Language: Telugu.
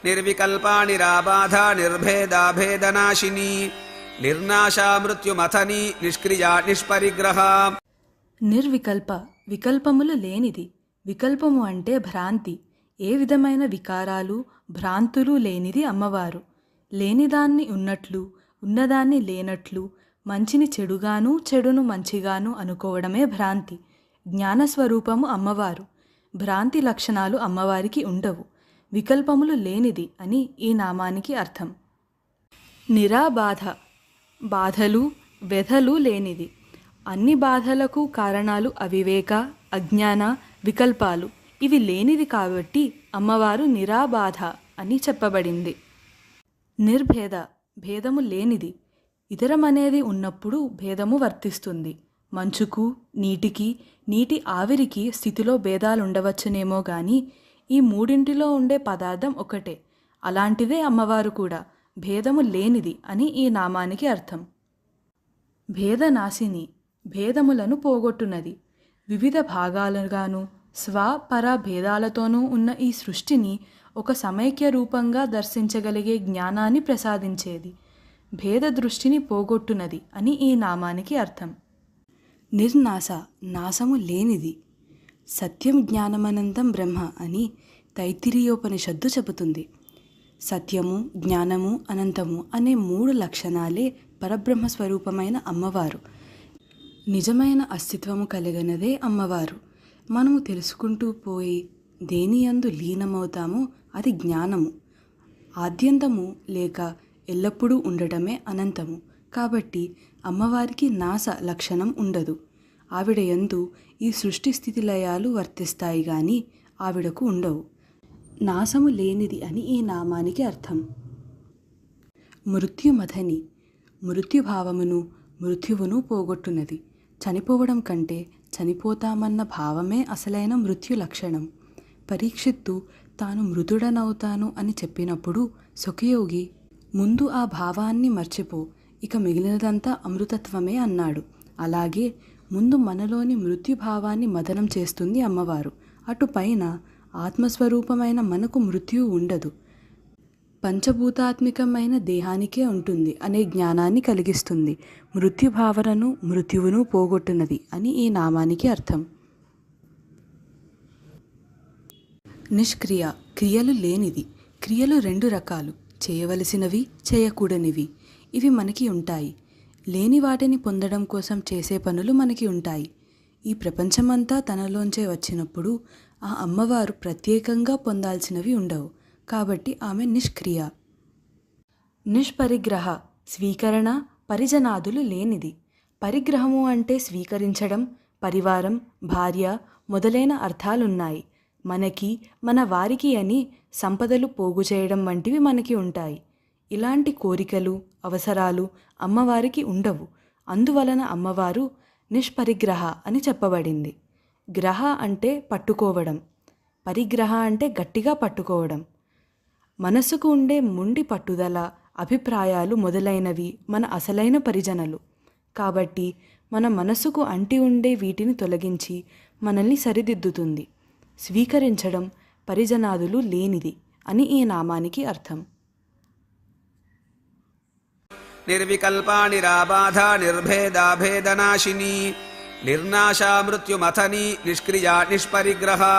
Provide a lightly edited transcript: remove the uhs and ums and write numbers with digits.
నిర్వికల్పా నిరాబాధా నిర్భేదా భేదనాశిని నిర్నాశా మృత్యుమథని నిష్క్రియా నిష్పరిగ్రహా. నిర్వికల్ప వికల్పములు లేనిది. వికల్పము అంటే భ్రాంతి. ఏ విధమైన వికారాలు భ్రాంతులు లేనిది అమ్మవారు. లేనిదాన్ని ఉన్నట్లు, ఉన్నదాన్ని లేనట్లు, మంచిని చెడుగాను చెడును మంచిగాను అనుకోవడమే భ్రాంతి. జ్ఞానస్వరూపము అమ్మవారు. భ్రాంతి లక్షణాలు అమ్మవారికి ఉండవు. వికల్పములు లేనిది అని ఈ నామానికి అర్థం. నిరాబాధ బాధలు వ్యధలు లేనిది. అన్ని బాధలకు కారణాలు అవివేక, అజ్ఞాన, వికల్పాలు. ఇవి లేనిది కాబట్టి అమ్మవారు నిరాబాధ అని చెప్పబడింది. నిర్భేద భేదము లేనిది. ఇతరమనేది ఉన్నప్పుడు భేదము వర్తిస్తుంది. మంచుకు నీటికి, నీటి ఆవిరికి స్థితిలో భేదాలుండవచ్చునేమో గాని ఈ మూడింటిలో ఉండే పదార్థం ఒకటే. అలాంటిదే అమ్మవారు కూడా. భేదము లేనిది అని ఈ నామానికి అర్థం. భేదనాశిని భేదములను పోగొట్టునది. వివిధ భాగాలుగాను స్వ పర భేదాలతోనూ ఉన్న ఈ సృష్టిని ఒక సమైక్య రూపంగా దర్శించగలిగే జ్ఞానాన్ని ప్రసాదించేది. భేద దృష్టిని పోగొట్టునది అని ఈ నామానికి అర్థం. నిర్నాశ నాశము లేనిది. సత్యం జ్ఞానమనంతం బ్రహ్మ అని తైత్తిరీయోపనిషత్తు చెబుతుంది. సత్యము, జ్ఞానము, అనంతము అనే 3 లక్షణాలే పరబ్రహ్మ స్వరూపమైన అమ్మవారు. నిజమైన అస్తిత్వము కలిగినదే అమ్మవారు. మనము తెలుసుకుంటూ పోయి దేనియందు లీనమవుతామో అది జ్ఞానము. ఆద్యంతము లేక ఎల్లప్పుడూ ఉండటమే అనంతము. కాబట్టి అమ్మవారికి నాశ లక్షణం ఉండదు. ఆవిడ యందు ఈ సృష్టి స్థితి లయాలు వర్తిస్తాయి గాని ఆవిడకు ఉండవు. నాశము లేనిది అని ఈ నామానికి అర్థం. మృత్యుమథని మృత్యుభావమును మృత్యువును పోగొట్టునది. చనిపోవడం కంటే చనిపోతామన్న భావమే అసలైన మృత్యు లక్షణం. పరీక్షిత్తు తాను మృతుడనవుతాను అని చెప్పినప్పుడు సుఖయోగి ముందు ఆ భావాన్ని మర్చిపో, ఇక మిగిలినదంతా అమృతత్వమే అన్నాడు. అలాగే ముందు మనలోని మృత్యుభావాన్ని మదనం చేస్తుంది అమ్మవారు. అటుపైన ఆత్మస్వరూపమైన మనకు మృత్యువు ఉండదు. పంచభూతాత్మికమైన దేహానికే ఉంటుంది అనే జ్ఞానాన్ని కలిగిస్తుంది. మృత్యుభావనను మృత్యువును పోగొట్టునది అని ఈ నామానికి అర్థం. నిష్క్రియ క్రియలు లేనిది. క్రియలు 2 రకాలు, చేయవలసినవి, చేయకూడనివి. ఇవి మనకి ఉంటాయి. లేని వాటిని పొందడం కోసం చేసే పనులు మనకి ఉంటాయి. ఈ ప్రపంచమంతా తనలోంచే వచ్చినప్పుడు ఆ అమ్మవారు ప్రత్యేకంగా పొందాల్సినవి ఉండవు. కాబట్టి ఆమె నిష్క్రియ. నిష్పరిగ్రహ స్వీకరణ, పరిజనాదులు లేనిది. పరిగ్రహము అంటే స్వీకరించడం, పరివారం, భార్య మొదలైన అర్థాలున్నాయి. మనకి, మన వారికి అని సంపదలు పోగు చేయడం వంటివి మనకి ఉంటాయి. ఇలాంటి కోరికలు, అవసరాలు అమ్మవారికి ఉండవు. అందువలన అమ్మవారు నిష్పరిగ్రహ అని చెప్పబడింది. గ్రహ అంటే పట్టుకోవడం, పరిగ్రహ అంటే గట్టిగా పట్టుకోవడం. మనసుకు ఉండే మొండి పట్టుదల, అభిప్రాయాలు మొదలైనవి మన అసలైన పరిజనలు. కాబట్టి మన మనసుకు అంటి ఉండే వీటిని తొలగించి మనల్ని సరిదిద్దుతుంది. స్వీకరించడం, పరిజనాదులు లేనిది అని ఈ నామానికి అర్థం. నిర్వికల్పా నిరాబాధా నిర్భేదా భేదనాశిని నిర్నాశా మృత్యుమథని నిష్క్రియా నిష్పరిగ్రహా.